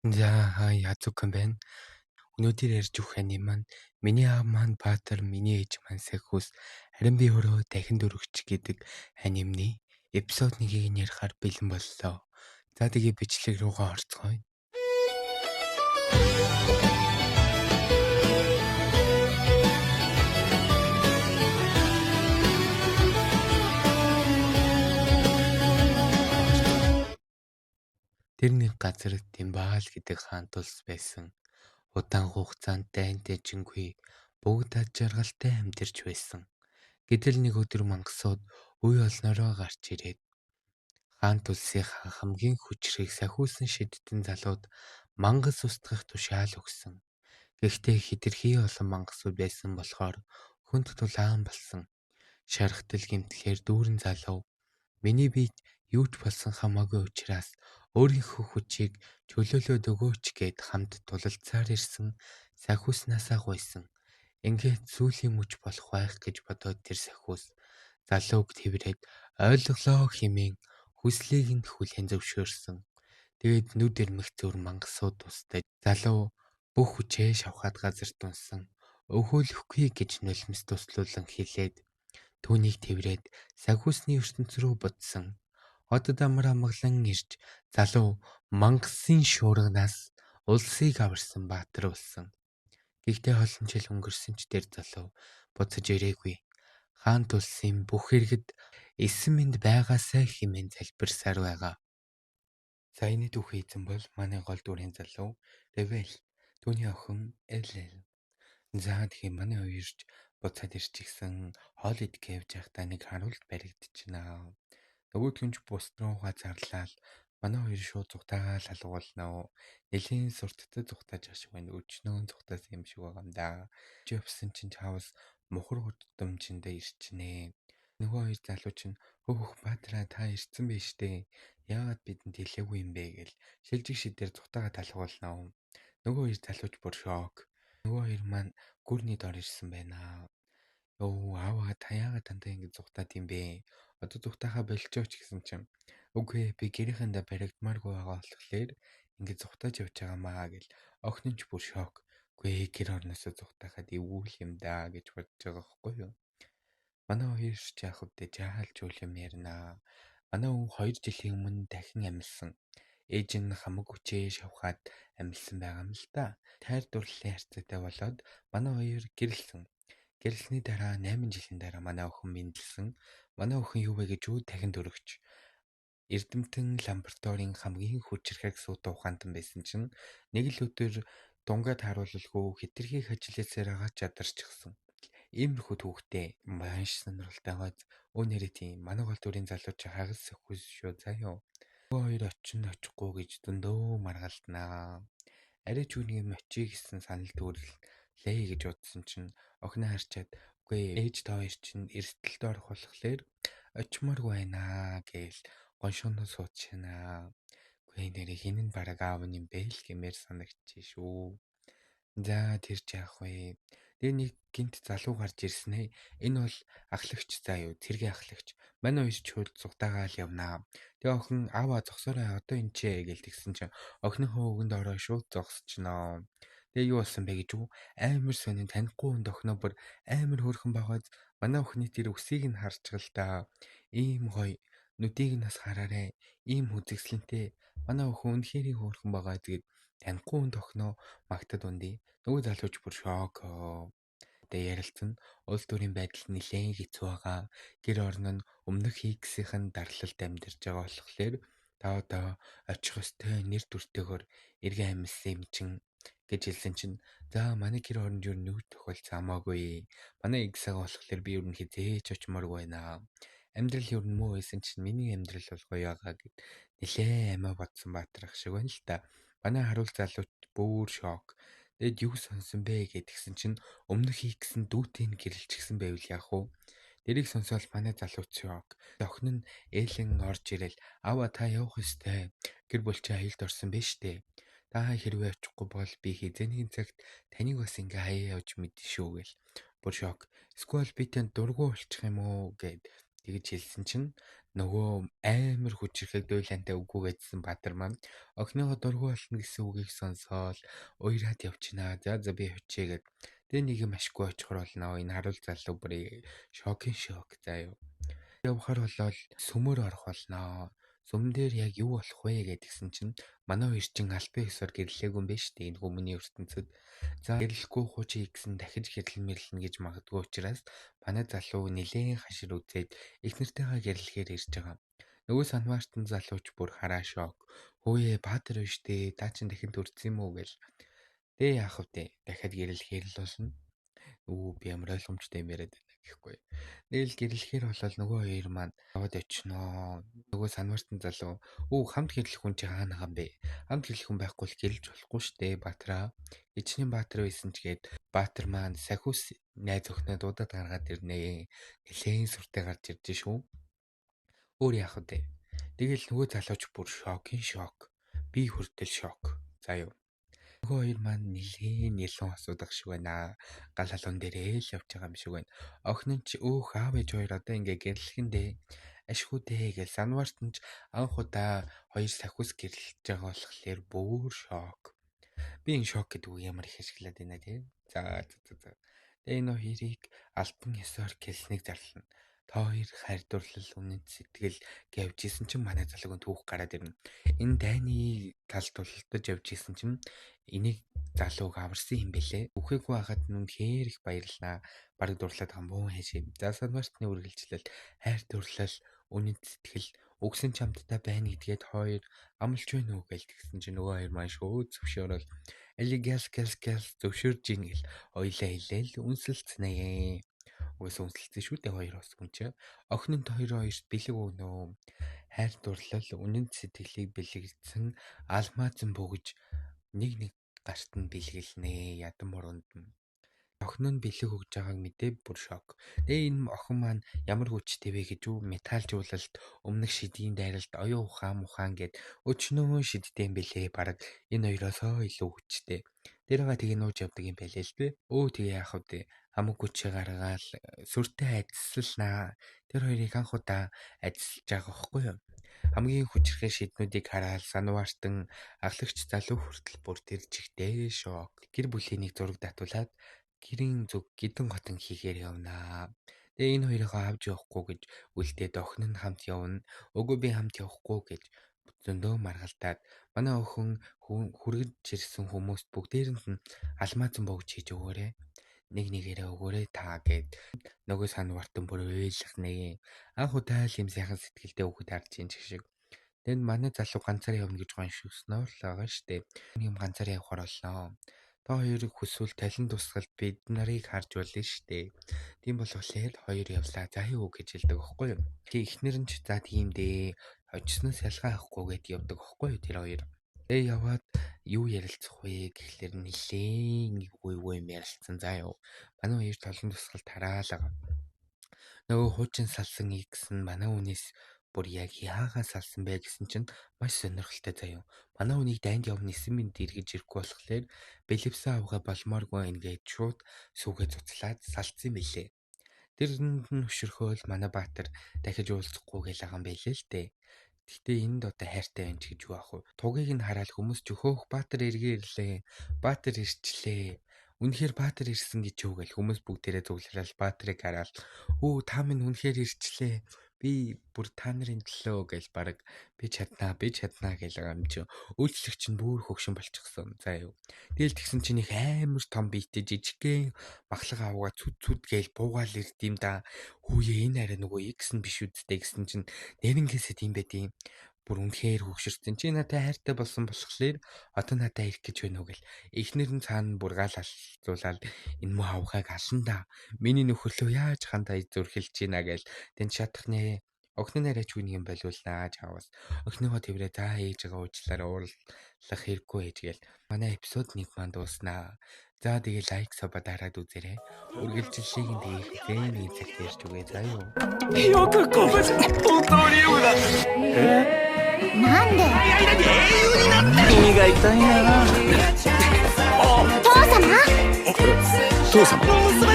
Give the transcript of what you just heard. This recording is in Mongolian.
За яа зүг юм байна. Өнөөдөр ярьж өгөх ани маань миний аав маань Баатар, миний ээж маань Сахиус, харин би өөрөө дахин дөрөвч гэдэг анимны эпизод 1-ийг ярихаар бэлэн боллоо. За тэгээ бичлэг руугаа орцгоё. Тэр нэг газар Тимбаал гэдэг хаан тулс байсан. Удаан хугацаанд дайн дэжингүй бүгд ад жаргалтай амьдарч байсан. Гэтэл нэг өдөр мангасууд үе олноороо гарч ирээд хаан тулсынхаа хамгийн хүчрхэг сахиусан шидтэн залууд мангас устгах тушаал өгсөн. Гэхдээ хэтэрхий олон мангасууд байсан болохоор хүнд тулаан болсон. Шархтал гэмтлэр дүүрэн залуу миний биед юу ч болсон хамаагүй учраас өөрийнхөө хүчийг чөлөөлөөд өгөөч гэд хамт тулалцаар ирсэн сахиуснасаа гуйсан. Ингээд сүүлийн мөч болох байх гэж бодоод тэр сахиус залууг тэрвэрэд ойлголоо хэмээн хүслийг нь хүлээн зөвшөөрсөн. Тэгээд нүд ирмэх зур мангасууд тусдаж залуу бүх хүчээ шавхаад газарт унсан. Өвхөөлөхгүй гэж нулимс туслуулан хэлээд түүнийг тэрвэрэд сахиусны ертөнц рүү бутсан. Хотод амар амгалан ирж залуу мангасын шуурганаас улсыг аварсан баатар болсон. Гэхдээ олон жил өнгөрсөн ч тэр залуу буцаж ирээгүй. Хаан тулсын бүх иргэд эссэн минь байгаасай хэмээн залбирсаар байгаа. Саяны түүхий эзэн бол манай гол дүрийн залуу Рэвэл, түүний охин Элэл. За тэгэхээр манай хоёрч буцаад ирчихсэн хоол идэх явж байхдаа нэг харуулт баригдчихнаа. Нөгөөдг нь ч бус руугаа зарлаад манай хоёр шууд зүгтаагаа лалгуулнаа. Нэлийн сурттай зүгтааж ашиг байна. Өчнөө зүгтаас юм шиг байгаа юм да. Чи явсан чинь чаавс мухар гудамжиндаа ирчнэ. Нөгөө хоёр залуу чинь хөөх Баатраа та ирцэн биш дээ. Яагаад бидэнд хэлээгүй юм бэ гэл шилжиг шидээр зүгтаагаа талгуулнаа. Нөгөө хоёр залууч бүр шок. Нөгөө хоёр маань гүрний дор ирсэн байна. Өө аава та яагаад дандаа ингэ зүгтаад юм бэ? Одоо зүгтаахаа болчихооч гэсэн чинь үгүй би гэрийнхэндээ баригдмааргүй байгаа болохоор ингэ зүгтааж явж байгаамаа гэл охин нь ч бүр шок. Үгүй гэр орноосоо зүгтаахад эвгүй юм да гэж бодож байгаа байхгүй юу? Манай хоёр ч яах вэ? Жаалж үл юм ярина. Манай хүн 2 жилийн өмнө дахин амьсан. Ээж нь хамаг хүчээ шавхаад амьсан байгаа юм л да. Тайр дурлалын харьцаатай болоод манай хоёр гэрэлсэн. Гэрэлсний дараа 8 жилийн дараа манай охин мэндэлсэн. Манай охин юу вэ гэж дахин дөрөгч. Эрдэмтэн лабораторийн хамгийн хүчирхэг суута ухаантан байсан чинь нэг л өдөр дунгаад харуулалгүй хитрхи хажлээсээр агаад чадарчихсан. Иймэрхүү түүхтэй маш сонирхолтой гоц. Өнөөдөр тийм манай гол дүрийн залуу чи хагас сөхөс шүү заяа. Нөгөө хоёр очихгүй гэж зөндөө маргалднаа. Арай ч үнийг мочий гэсэн санал төрлээ гэж бодсон чинь охиноо харчаад үгүй ээж та хоёр чинь эрсдэлд орох болохоор очимооргүй байна гээл гоншооно суудчихнаа. Үгүй нэрээ хин нь бараг аав юм бэ л гэмээр санагчээ шүү. За тэр ч яах вэ? Тэгээ нэг гинт залуу гарч ирсэн ээ. Энэ бол ахлагч заа юу? Цэргийн ахлагч. Манай хоёр ч хурд цугтаагаал явнаа. Тэгээ охин аава зогсоорой одоо энэ ч гээл тэгсэн чинь охиныхоо өгөнд ороо шууд зогсчихноо. Тэгээ юу болсон бэ гэж үү? Амар сонин танихгүй хүнд охиноо бүр амар хөөрхөн байгаад манай охины тэр өсийг нь харчихал та. Ийм гоё нүдийг нь бас хараарэ. Ийм хүзэгслэнтэй. Манай охин үнэхээр хөөрхөн байгаа. Тэгээд танихгүй хүнд охиноо магтад ундий. Нөгөө залууч бүр шок. Тэгээ ярилцсан улс төрийн байдал нэлээд хэцүү байгаа. Гэр орно нь өмнөх X-ийн дарлалд амьдарч байгаа болохоор та одоо очих өстэй нэр төртэйгээр эргэн амьсан юм чин гэж хэлсэн чинь за манай гэр оронд юу нэг тохиолдсон хамаагүй. Манай X-ага болохоор би юу хизээч очимооргүй байна. Амьдрал юу муу байсан чинь миний амьдрал бол гоё байгаа гэд нэлээ амиа бодсон баатрах шиг байна л та. Манай харуул залууч бүр шок. Тэгэд юу сонсон бэ гэдгсэн чинь өмнөх X-эн дүүтийн гэрэлчихсэн байвал яах вэ? Дэрийг сонсоод манай залууч шок. Охин нь ээлэн орж ирэл аава та явах ёстой. Гэр бүл чи аюулд орсон байж тээ. Та хэрвээ очихгүй бол би хизээний цагт таныг бас ингээ хаяа явж мэдэн шүү гэл. Бүр шок. Эсвэл би танд дургу болчих юм уу гэд тэгж хэлсэн чинь нөгөө амар хүчрэхэг дуйлантай үгүй гэдсэн Баатар маань охиныхоо дургу болно гэсэн үгийг сонсоод уяраад явчихна. За би очие гэд. Тэгээ нэг юм ашгүй очихор болно. Энэ харуул залуу бүрий шокын шок заяа. Явахаар болол сүмөр орох болно. Сүм дээр яг юу болох вэ гэдгсэн чинь манай хоёр чин албан ёсоор гэрлээгүй юм биш үү? Энэ хүмүүний ертөнцид. За гэрлэхгүй хуучи гэсэн дахиж гэрлэн мэрлэн гэж магадгүй учраас манай залуу нилээн хашир үзээд их нартайгаа гэрлэхээр ирж байгаа. Нөгөө санваартан залууч бүр хараа шок. Хөөе Баатар биш дээ. Та чин дахин төрсөн юм уу гэл. Тэгээ яах вэ? Дахиад гэрлэхээр л болно. Би ямар ойлгомжтой юм яриад байна гэхгүй. Тэгэл гэрлэхээр болол нөгөө хоёр маань аваад очноо. Нөгөө санвартан залуу хамт гэрлэх хүн чи хаана байгаа юм бэ? Хамт гэрлэх хүн байхгүй л гэрлэж болохгүй штэ Баатраа. Ичнийн Баатар байсан ч гээд Баатар маань сахиус найз охиноо дуудаад гаргаад ирнэ. Нилээн сүртэй гарч ирж шүү. Өөр яах вэ? Тэгэл нөгөө залууч бүр шокын шок. Би хүртэл шок. За юу. Нөгөө хоёр маань нилээн нэлон асуудаг шиг байна. Гал халуун дээрээ л явж байгаа юм шиг байна. Охин нь ч аав ээж хоёр одоо ингээ гэрлэхэндээ ашгүй дээ гэж санвартан ч анх удаа хоёр сахиус гэрлэж байгаа болохоор бүр шок. Би энэ шок гэдэг үг ямар их ашиглаад байна тий. За. Тэгээ энэ хоёрыг альбан ёсоор гэлснийг зарлана. Та хоёр хайрдурлал үнэт сэтгэл гэвж исэн чинь манай залуугийн түүх гараад ирнэ. Энэ дайны тал тулдаж явж исэн чинь энийг залууг аварсан юм бэлээ. Үхээгүй хагаад нүнхээр их баярлнаа. Бараг дурлаад хамбуун хайшээ. За санвартны үргэлжлэл, хайр дурлал, үнэт сэтгэл өгсөн чамдтай байна гэдгээд хоёр амлж байна уу гэж тэгсэн чинь нөгөө хоёр маань шөө зөвшөөрөл элигэл зөвшөөрж ийн гэл ойлаа хэлээл үнсэлцнэ. Угсаа үнсэлцэн шүү дээ хоёр бас хүн чинь. Охин нь хоёрт бэлэг өгнө. Хайр дурлал, үнэт сэтгэлийг бэлэгдсэн алмаазан бөгж нэг гарт нь бэлгэлнэ. Ядан мурганд нь. Охин нь бэлэг өгж байгааг мэдээ бүр шок. Тэгээ энэ охин маань ямар хүчтэй вэ гэж металжуулалт, өмнөх шидийн дайралт, оюун ухаан гэд өчнөө шидтэй юм бэлээ. Бараг энэ хоёроосоо илүү хүчтэй. Тэргээ тэгээ нууж явдаг юм байлээ л дээ. Тэгээ яах вэ? Хамаагүй чи гаргаал сүртэй ажилласнаа. Тэр хоёрыг анх удаа ажиллаж байгаа байхгүй юу? Хамгийн хүчрхэг шиднүүдийг хараад санваартан аглагч залуу хүртэл бүр тэр чигтээ шок. Гэр бүлийнийг зураг татуулаад гэрийн зүг гидэн готон хийхээр явнаа. Тэгээ энэ хоёроо авч явахгүй гэж үлдээд охин нь хамт явна. Үгүй би хамт явахгүй гэж зөндөө маргалтаад манай охин хүргэж ирсэн хүмүүст бүгдээрэнд нь алмаазан богж хийж өгөөрэй. Нэг нэгээрээ өгөөрэй та гэд нөгөө санвартан бүр ойлгохнэ. Анх удаа л юм сайхан сэтгэлтэй өгөхөд харж ин шиг. Тэнд манай залуу ганцаар явна гэж гоншигсноор л байгаа штэ. Юм ганцаар явахаар болноо. Та хоёрыг хүсвэл талент тусгалд бид нарыг харж болно штэ. Тийм болохоор хоёр явлаа. За юу гэж хэлдэг аахгүй юу? Тэг ихнэр нь ч за тийм дээ. Очсноос ялгаа авахгүй гэд явдаг аахгүй юу тэр хоёр. Тэгээ яваад юу ярилцах вэ гэхлээр нилээн юу юм ярилцсан заа юу. Манай хоёр талент тусгалд тараалаа. Нөгөө хуучин салсан X нь манай хүнээс бүр яг яагаад салсан бэ гэсэн чинь маш сонирхолтой заяа. Манай хүнийг дайнд явна 9 минут эргэж ирэхгүй болохоор бэлэвсэн авгаа болмооргүй ингээд шууд сүгэ цуцлаад салцсан мэлээ. Тэрэнд нь хөшөрхөөл манай Баатар дахиж уулзахгүй гээл байгаа юм байлээ л дээ. Гэхдээ энд одоо хайртай байна ч гэж юу ах вэ? Тугийг нь хараад хүмүүс ч өөхөх Баатар эргээ ирлээ. Баатар ирчлээ. Үнэхээр Баатар ирсэн гэж юу гээл хүмүүс бүгдээрээ зөвлөрөл Баатарыг хараад та минь үнэхээр ирчлээ. Би бүр та нарын төлөө гэж бараг би чаднаа гэж байгаа юм чи үйлчлэгч нь бүр хөгшин болчихсон. За юу. Тэгэл тэгсэн чинь их амар том биетэй жижигхэн махлага авгаа цүд гээл буугаал ирдэм да. Хүүе энэ арай нөгөө X нь биш үсттэй гэсэн чинь нэрнгээсээ тийм байдیں۔ Бүр үнэхээр хөгшөрсөн. Чи надад хайртай болсон болохоор одоо надад ирэх гэж байна уу гэл. Эхнэр нь цаана бүр гал алцуулаад энэ муу авгааг алсан да. Миний нөхөрлөө яаж хандаа зүрхэлж гинэ гэл. Тэнд шатах нэ. Охин нь арайч үнийг юм болиулнаа чаавас. Охиныгоо тэрвэрээ за ээжгээ уучлаарай уурлах хэрэггүй ээж гээл. Манай эпизод 1 маань дууснаа. За тэгээ лайк саб дараад үзээрэй. Үргэлжлэлийг нь тэгээ хизээ нэг цагт ярьж үгээ заа юу. よくここじゃ本当によだ。なんで間に英雄になった耳が痛いな。父様父様